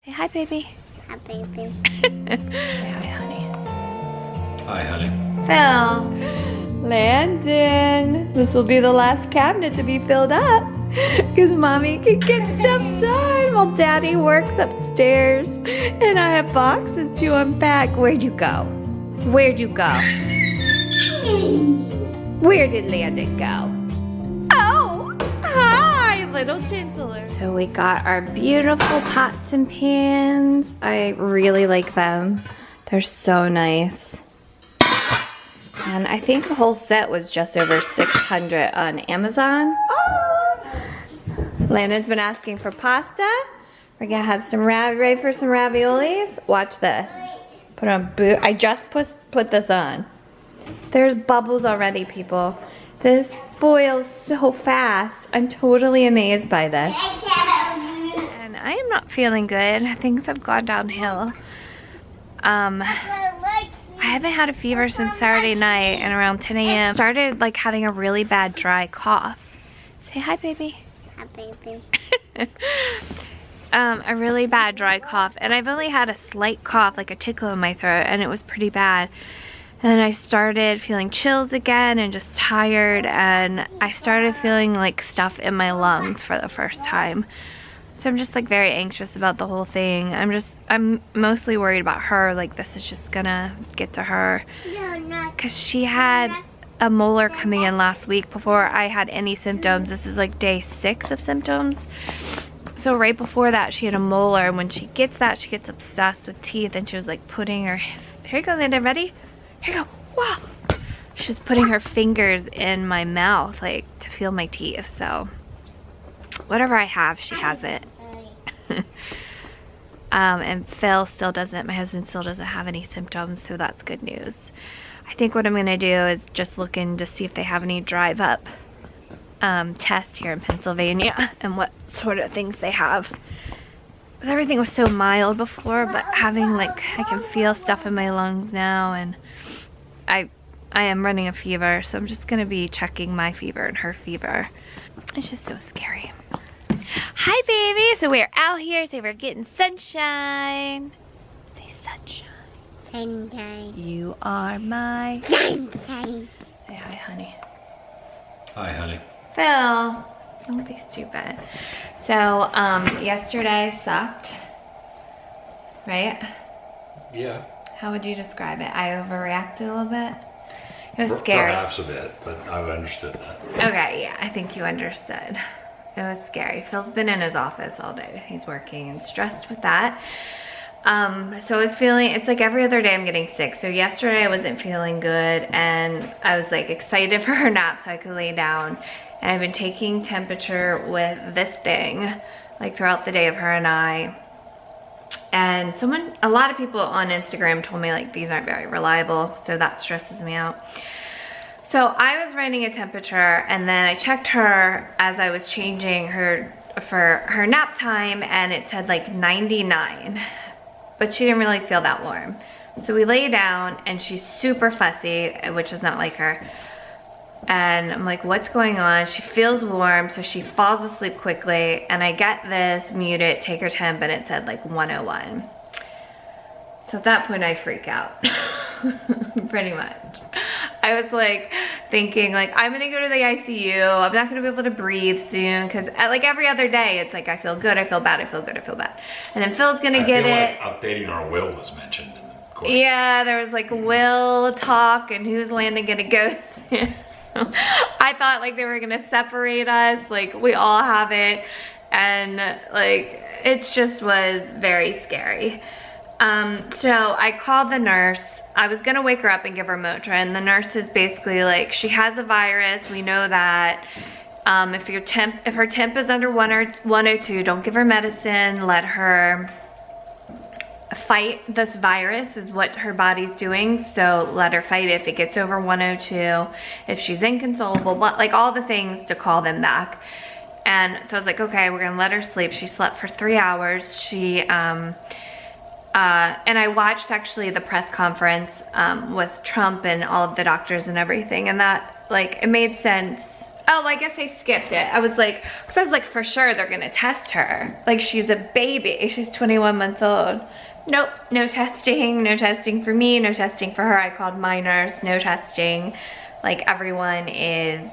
Say hi, baby. Hi, baby. Say hi, honey. Hi, honey. Phil. Landon. This will be the last cabinet to be filled up. Because mommy can get stuff done while daddy works upstairs. And I have boxes to unpack. Where'd you go? Where'd you go? Where did Landon go? Oh, hi, little gentler. So we got our beautiful pots and pans. I really like them. They're so nice. And I think the whole set was just over $600 on Amazon. Oh. Landon's been asking for pasta. We're gonna have some ready for some raviolis. Watch this. Put on boot. I just put this on. There's bubbles already, people. This boils so fast. I'm totally amazed by this. And I am not feeling good. Things have gone downhill. I haven't had a fever since Saturday night, and around 10 a.m. started like having a really bad dry cough. Say hi, baby. Hi, baby. A really bad dry cough, and I've only had a slight cough, like a tickle in my throat, and it was pretty bad. And then I started feeling chills again and just tired, and I started feeling like stuff in my lungs for the first time. So I'm just like very anxious about the whole thing. I'm mostly worried about her, like this is just gonna get to her. Cause she had a molar coming in last week before I had any symptoms. This is like day 6 of symptoms. So right before that she had a molar, and when she gets that she gets obsessed with teeth, and she was like putting her, here you go Landon, ready? Here you go, wow. She's putting her fingers in my mouth like to feel my teeth, so. Whatever I have, she has it. And Phil still doesn't, my husband still doesn't have any symptoms, so that's good news. I think what I'm gonna do is just look in to see if they have any drive-up tests here in Pennsylvania and what sort of things they have. Because everything was so mild before, but having like, I can feel stuff in my lungs now, and I am running a fever, so I'm just gonna be checking my fever and her fever. It's just so scary. Hi, baby. So we're out here. Say we're getting sunshine. Say sunshine. Sunshine. You are my Sunshine. Say hi, honey. Hi, honey. Phil, don't be stupid. So, yesterday sucked, right? Yeah. How would you describe it? I overreacted a little bit. It was scary. Perhaps a bit, but I understood that. Okay, yeah, I think you understood. It was scary. Phil's been in his office all day. He's working and stressed with that. So I was feeling, it's like every other day I'm getting sick. So yesterday I wasn't feeling good, and I was like excited for her nap so I could lay down. And I've been taking temperature with this thing like throughout the day of her and I. And a lot of people on Instagram told me like these aren't very reliable, so that stresses me out. So I was running a temperature, and then I checked her as I was changing her for her nap time, and it said like 99, but she didn't really feel that warm. So we lay down, and she's super fussy, which is not like her. And I'm like, what's going on? She feels warm, so she falls asleep quickly, and I get this, mute it, take her temp, and it said like 101. So at that point I freak out, pretty much. I was like thinking like, I'm gonna go to the ICU, I'm not gonna be able to breathe soon, because like every other day it's like I feel good, I feel bad, I feel good, I feel bad. And then Phil's gonna get it. Like updating our will was mentioned in the course. Yeah, there was like will talk and who's Landon gonna go to. I thought like they were gonna separate us, like we all have it, and like it just was very scary. So I called the nurse. I was gonna wake her up and give her Motrin. The nurse is basically like, she has a virus, we know that. If her temp is under 102, don't give her medicine, let her fight this virus is what her body's doing, so let her fight it. If it gets over 102, if she's inconsolable, like all the things to call them back. And so I was like, okay, we're gonna let her sleep. She slept for 3 hours. She and I watched actually the press conference with Trump and all of the doctors and everything, and that like it made sense. Oh, I guess I skipped it. I was like, because I was like, for sure they're gonna test her. Like, she's a baby, she's 21 months old. Nope, no testing for me, no testing for her. I called my nurse, no testing. Like, everyone is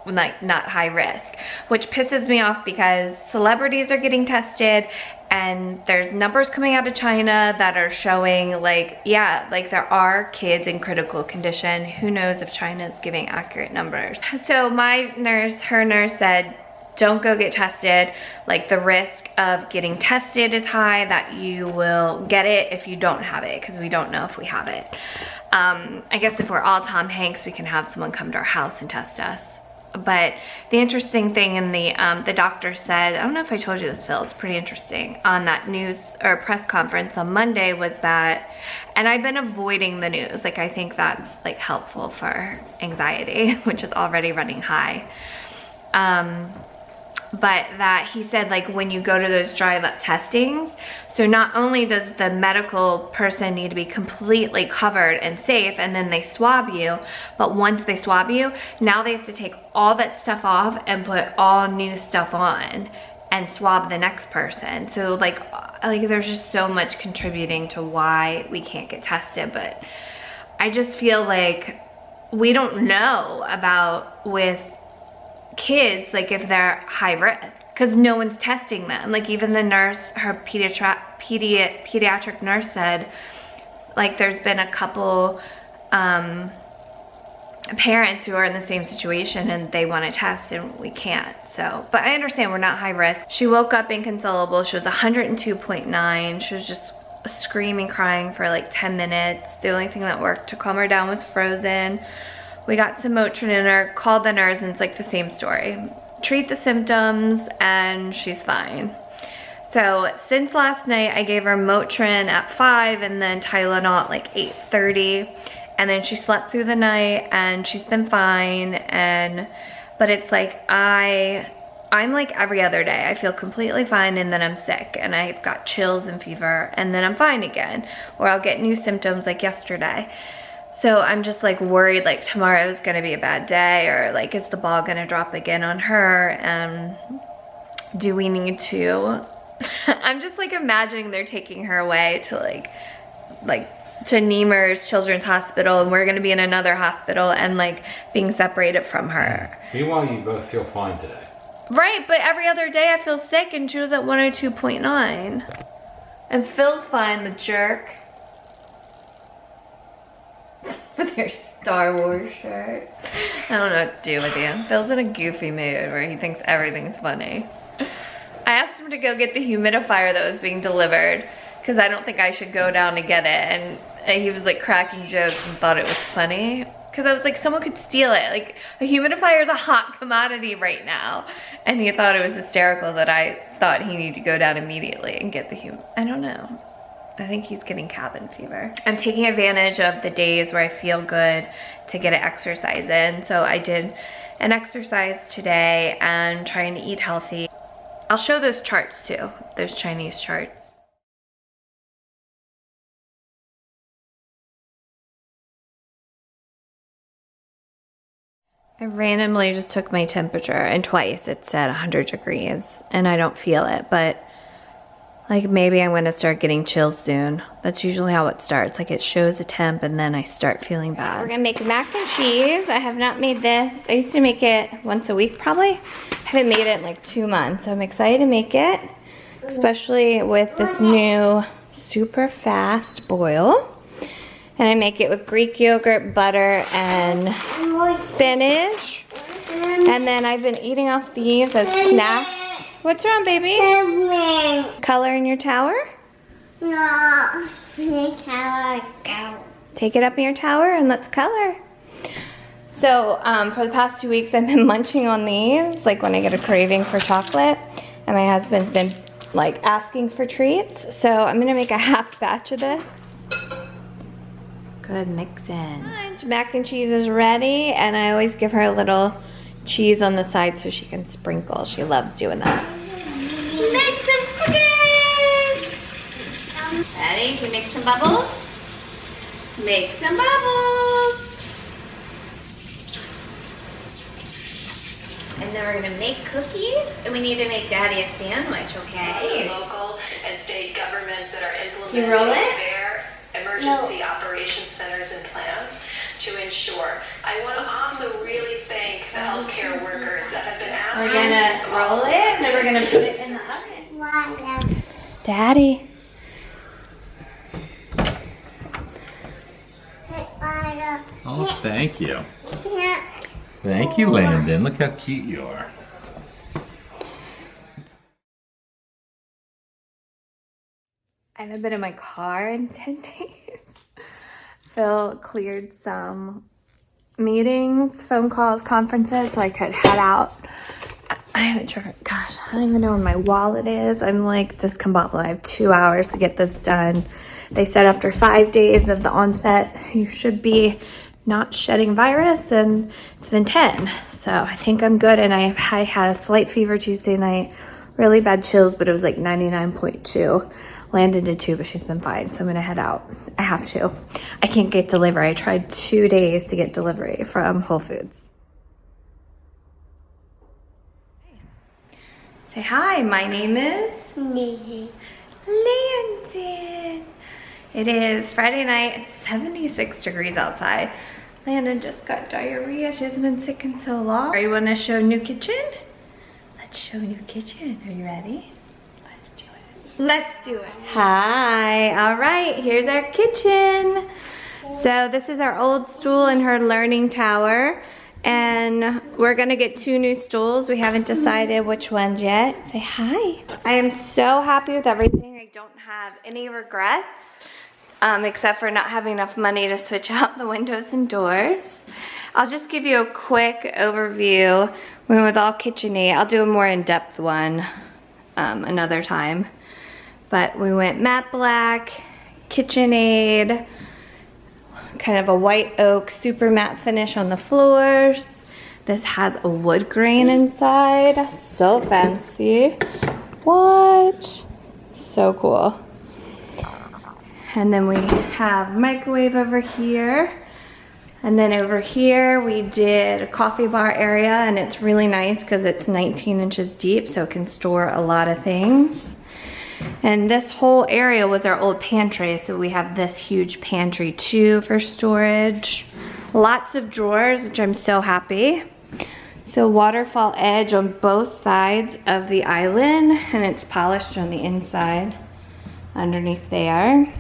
like not high risk, which pisses me off because celebrities are getting tested and there's numbers coming out of China that are showing like, yeah, like there are kids in critical condition. Who knows if China is giving accurate numbers. So my nurse, her nurse said, don't go get tested. Like, the risk of getting tested is high, that you will get it if you don't have it, because we don't know if we have it. I guess if we're all Tom Hanks, we can have someone come to our house and test us. But the interesting thing in the doctor said, I don't know if I told you this, Phil, it's pretty interesting, on that news or press conference on Monday was that, and I've been avoiding the news, like I think that's like helpful for anxiety, which is already running high. But that he said, like, when you go to those drive-up testings, so not only does the medical person need to be completely covered and safe, and then they swab you, but once they swab you, now they have to take all that stuff off and put all new stuff on and swab the next person. So like there's just so much contributing to why we can't get tested. But I just feel like we don't know about with kids, like if they're high risk, because no one's testing them. Like, even the nurse, her pediatric nurse said, like, there's been a couple parents who are in the same situation and they want to test and we can't. So, but I understand we're not high risk. She woke up inconsolable. She was 102.9. She was just screaming, crying for like 10 minutes. The only thing that worked to calm her down was Frozen. We got some Motrin in her, called the nurse, and it's like the same story. Treat the symptoms and she's fine. So since last night, I gave her Motrin at 5 and then Tylenol at like 8:30. And then she slept through the night and she's been fine. But it's like, I'm like every other day. I feel completely fine and then I'm sick and I've got chills and fever and then I'm fine again. Or I'll get new symptoms like yesterday. So I'm just like worried, like tomorrow is gonna be a bad day, or like is the ball gonna drop again on her? Do we need to, I'm just like imagining they're taking her away to like to Nemours Children's Hospital, and we're gonna be in another hospital and like being separated from her. Meanwhile, you both feel fine today. Right, but every other day I feel sick and she was at 102.9. And Phil's fine, the jerk. With your Star Wars shirt. I don't know what to do with you. Phil's in a goofy mood where he thinks everything's funny. I asked him to go get the humidifier that was being delivered because I don't think I should go down to get it, and he was like cracking jokes and thought it was funny. Because I was like, someone could steal it. Like, a humidifier is a hot commodity right now. And he thought it was hysterical that I thought he needed to go down immediately and get the I don't know. I think he's getting cabin fever. I'm taking advantage of the days where I feel good to get an exercise in. So I did an exercise today and trying to eat healthy. I'll show those charts too, those Chinese charts. I randomly just took my temperature and twice it said 100 degrees and I don't feel it, but like maybe I'm gonna start getting chills soon. That's usually how it starts. Like, it shows a temp and then I start feeling bad. We're gonna make mac and cheese. I have not made this. I used to make it once a week probably. I haven't made it in like 2 months, so I'm excited to make it, especially with this new super fast boil. And I make it with Greek yogurt, butter, and spinach. And then I've been eating off these as snacks. What's wrong, baby? Color in your tower? No, tower. Take it up in your tower and let's color. So for the past 2 weeks, I've been munching on these, like when I get a craving for chocolate. And my husband's been like asking for treats. So I'm gonna make a half batch of this. Good mix-in. Mac and cheese is ready, and I always give her a little cheese on the side so she can sprinkle. She loves doing that. Make some cookies! Ready? Can you make some bubbles? Make some bubbles! And then we're gonna make cookies, and we need to make Daddy a sandwich, okay? Local and state governments that are You implementing roll it? their emergency operations centers and plans to ensure. I want to also really thank the healthcare workers that have been asked. We're gonna roll it, and then we're gonna put it in the oven. Water. Daddy. Water. Oh, thank you. Yeah. Thank you, Landon. Look how cute you are. I haven't been in my car in 10 days. Phil cleared some meetings, phone calls, conferences, so I could head out. I haven't driven, gosh, I don't even know where my wallet is. I'm like discombobulated. I have 2 hours to get this done. They said after 5 days of the onset, you should be not shedding virus, and it's been 10. So I think I'm good, and I had a slight fever Tuesday night, really bad chills, but it was like 99.2. Landon did too, but she's been fine, so I'm gonna head out. I have to. I can't get delivery. I tried 2 days to get delivery from Whole Foods. Say hi, my name is Landon. It is Friday night, it's 76 degrees outside. Landon just got diarrhea. She hasn't been sick in so long. Are you wanna show new kitchen? Let's show new kitchen. Are you ready? Let's do it. Hi, all right, here's our kitchen. So this is our old stool in her learning tower, and we're gonna get 2 new stools. We haven't decided which ones yet. Say hi. I am so happy with everything. I don't have any regrets, except for not having enough money to switch out the windows and doors. I'll just give you a quick overview. We went with all KitchenAid. I'll do a more in-depth one another time. But we went matte black, KitchenAid, kind of a white oak super matte finish on the floors. This has a wood grain inside. So fancy. What? So cool. And then we have microwave over here. And then over here we did a coffee bar area, and it's really nice because it's 19 inches deep, so it can store a lot of things. And this whole area was our old pantry, so we have this huge pantry too for storage. Lots of drawers, which I'm so happy. So waterfall edge on both sides of the island, and it's polished on the inside underneath there.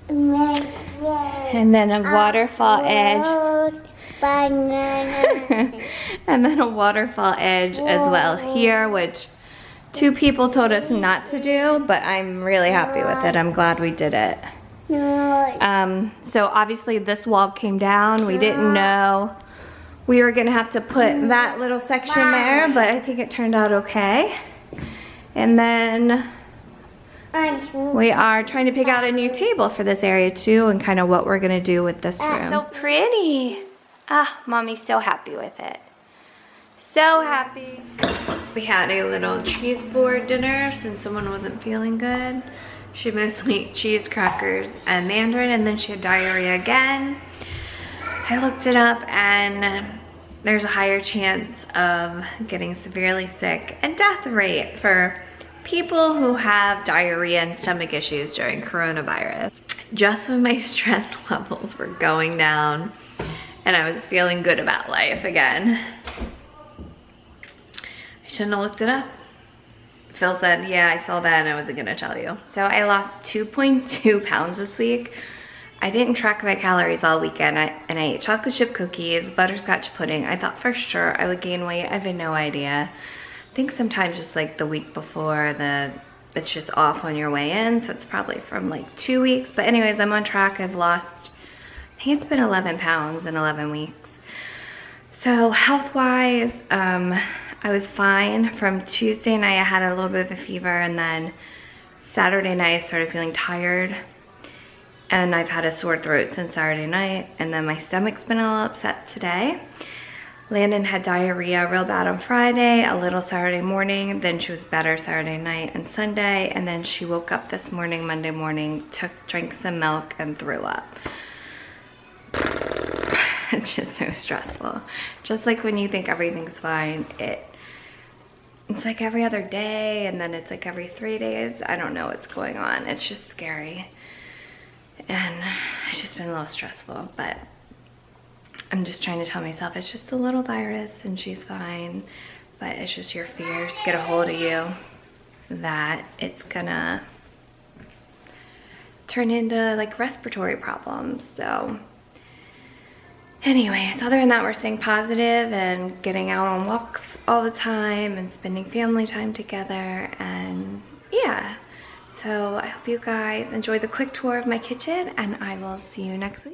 And then a waterfall edge. And then a waterfall edge as well here, which 2 people told us not to do, but I'm really happy with it. I'm glad we did it. So obviously this wall came down. We didn't know we were gonna have to put that little section there, but I think it turned out okay. And then we are trying to pick out a new table for this area too, and kind of what we're gonna do with this room. So pretty. Ah, Mommy's so happy with it. So happy. We had a little cheese board dinner since someone wasn't feeling good. She mostly ate cheese, crackers, and mandarin, and then she had diarrhea again. I looked it up, and there's a higher chance of getting severely sick and death rate for people who have diarrhea and stomach issues during coronavirus. Just when my stress levels were going down and I was feeling good about life again. I shouldn't have looked it up. Phil said, yeah, I saw that and I wasn't gonna tell you. So I lost 2.2 pounds this week. I didn't track my calories all weekend, and I ate chocolate chip cookies, butterscotch pudding. I thought for sure I would gain weight. I had no idea. I think sometimes just like the week before, it's just off on your way in, so it's probably from like 2 weeks. But anyways, I'm on track. I've lost, I think it's been 11 pounds in 11 weeks. So health-wise, I was fine. From Tuesday night, I had a little bit of a fever, and then Saturday night, I started feeling tired. And I've had a sore throat since Saturday night, and then my stomach's been a little upset today. Landon had diarrhea real bad on Friday, a little Saturday morning, then she was better Saturday night and Sunday, and then she woke up this morning, Monday morning, drank some milk and threw up. It's just so stressful. Just like when you think everything's fine, it's like every other day, and then it's like every 3 days. I don't know what's going on. It's just scary. And it's just been a little stressful, but I'm just trying to tell myself it's just a little virus and she's fine. But it's just your fears get a hold of you that it's gonna turn into like respiratory problems. So anyways, other than that, we're staying positive and getting out on walks all the time and spending family time together. And yeah, so I hope you guys enjoyed the quick tour of my kitchen, and I will see you next week.